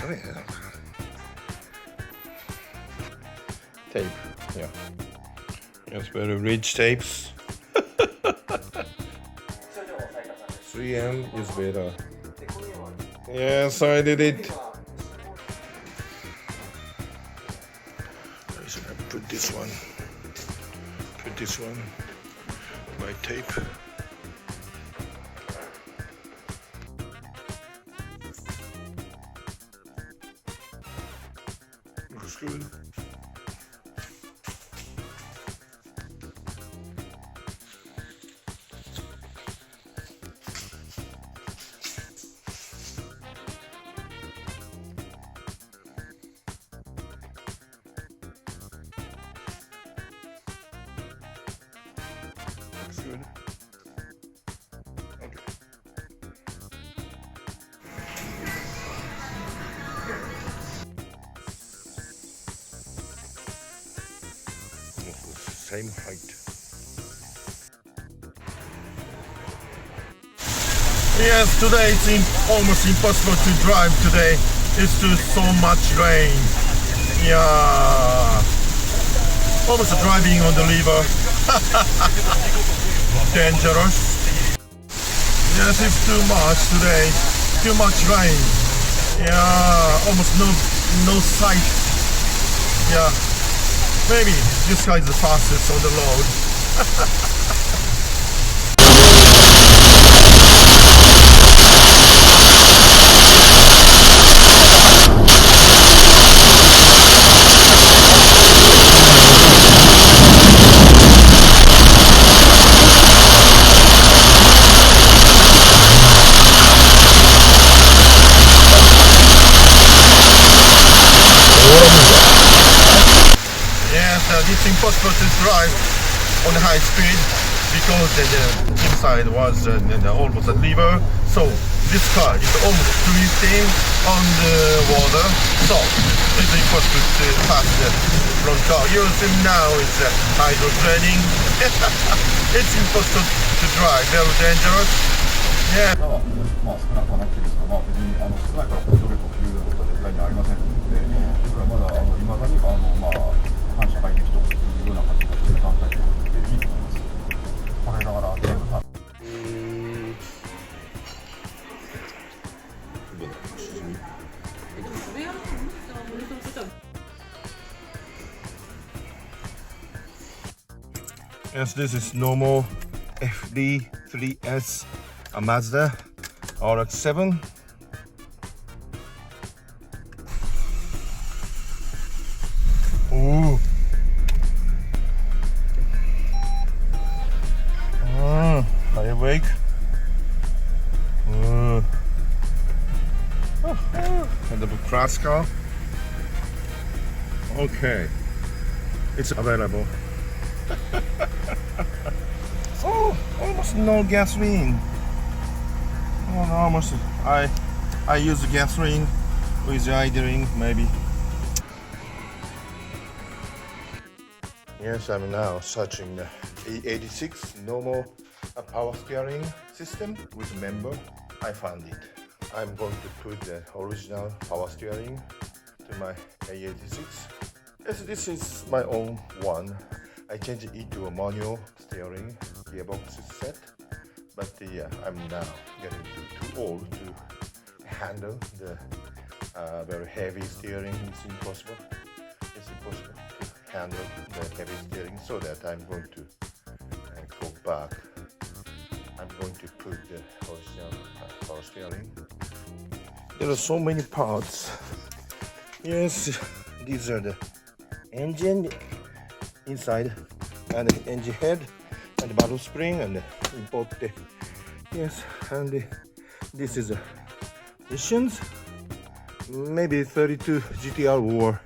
Oh yeah. Tape, yeah. Yes, very rich tapes. 3M is better. Yes, I did it. I should have put this one. Put this one. My tape. Looks good. Looks good. Okay. Same height. Yes, today it's almost impossible to drive today. It's just so much rain. Yeah. Almost driving on the river. Dangerous. Yes, it's too much today. Too much rain. Yeah, almost no sight. Yeah. Maybe this guy is the fastest on the road. It's impossible to drive on high speed because the inside was almost a river. So this car is almost drifting on the water. So it's impossible to pass the front car. You see now it's hydroplaning. It's impossible to drive. Very dangerous. Yeah. まあ少なくはなっているんですが、まあ別に少ないからこれどれというようなことは絶対にありませんので、それはまだ未だにまあ反社会的というような形で団体でいいと思います。これだから全部Yes, this is normal FD3S Mazda RX-7. Ooh. Firework. And the crash car. Okay, it's available. Oh, almost no gasoline. Oh, no, almost. I use gasoline with idling maybe. Yes, I'm now searching the AE86 normal power steering system with member. I found it. I'm going to put the original power steering to my AE86. Yes, this is my own one. I changed it to a manual steering gearbox set, but I'm now getting too old to handle the very heavy steering. It's impossible to handle the heavy steering, so that I'm going to go back. I'm going to put the original power steering. There are so many parts. Yes, these are the engine inside, and the engine head, and the bottle spring, and the import. Yes, and this is the missions. Maybe 32 GTR or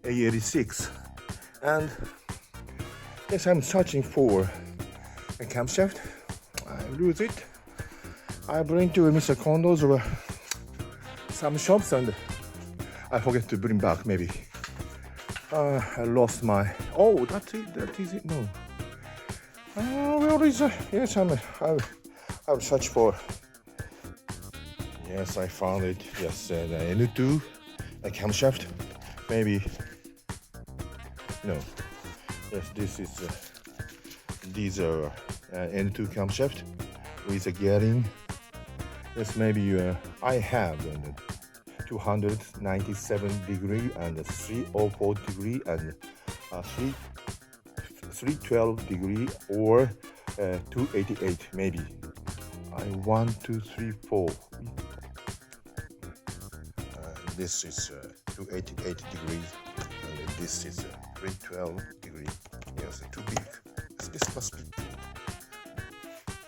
AE86. And yes, I'm searching for a camshaft. I lose it. I bring to Mr. Kondo's or some shops, and I forget to bring back maybe. I lost my. Oh, that is it. No. Where is it? Yes, I'll search for. Yes, I found it. Yes, the N2 a camshaft. Maybe no. Yes, this is these are N2 camshaft with a gearing. Yes, maybe I have 297 degree and 304 degree and 312 degree or 288 maybe. 1, 2, 3, 4. This is 288 degrees and this is 312 degree. Yes, too big. Yes, this must be.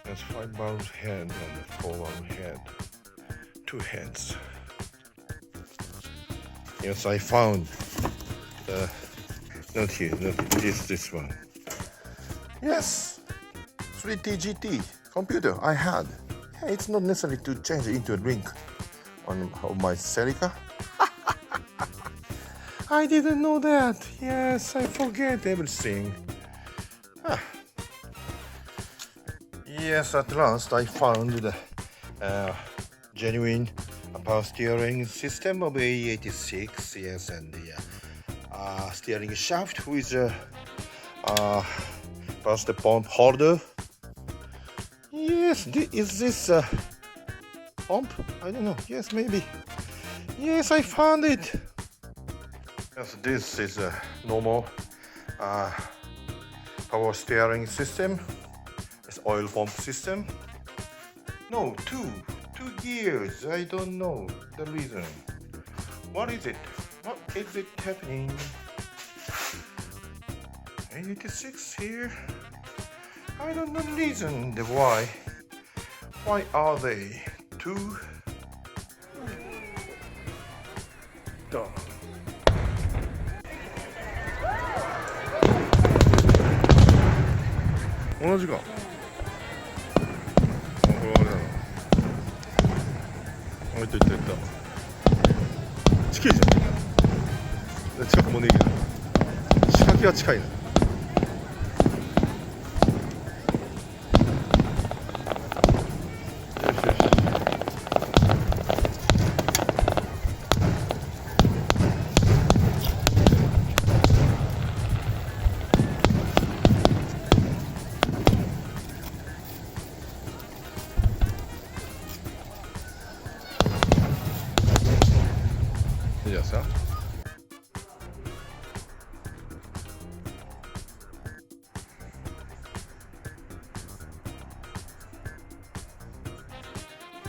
Yes, 5 barrel head and 4 barrel head. 2 heads. Yes, I found not here, not this one. Yes, 3TGT computer I had. Yeah, it's not necessary to change it into a drink on my Celica. I didn't know that. Yes, I forget everything. Yes, at last I found the genuine power steering system of AE86. Yes, and the steering shaft with a burst pump holder. Yes, is this a pump? I don't know. Yes, maybe. Yes, I found it. Yes, this is a normal power steering system. It's oil pump system. No, two gears. I don't know the reason. What is it? What is it happening? 86 here. I don't know the reason. The why. Why are they two? Done. 同じか。これあれだな。いったいったいった。近いじゃん。近くもねえけど。仕掛けは近いな。いいですか。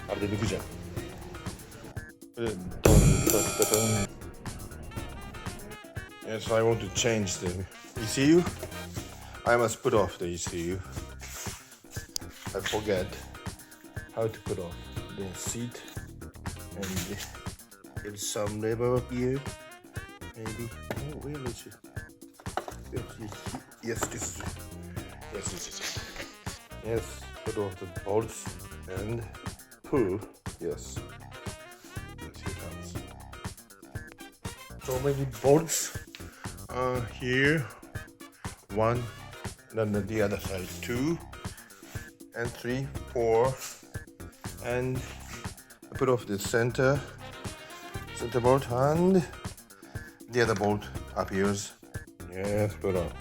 あれで抜くじゃん。ドンドンドン。Yes, I want to change the ECU. I must put off the ECU. I forget how to put off the seat and there's some lever here. Maybe. Oh, where is it? Yes, this is it. Yes, this is it. Yes, put off the bolts and pull. Yes. Yes, here comes. So many bolts here. One, then the other side 2 and 3, 4, and I put off the center bolt and the other bolt appears. Yes, put off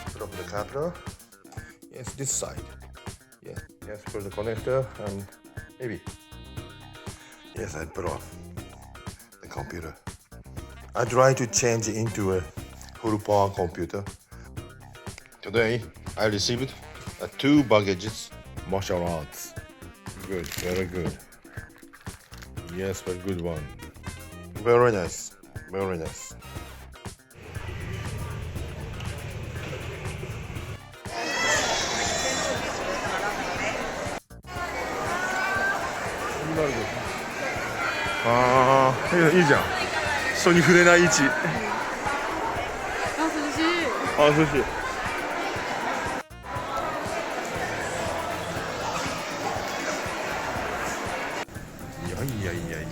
the capacitor. Yes, this side. Yes, put the connector and maybe. Yes, I put off the computer. I try to change it into a full power computer. Today I received 2 baggages martial arts. Good, very good. Yes, very good one. Very nice, very nice. Ah, いいじゃん。人に触れない位置。あ、涼しい。あ、涼しい。いやいやいやいや。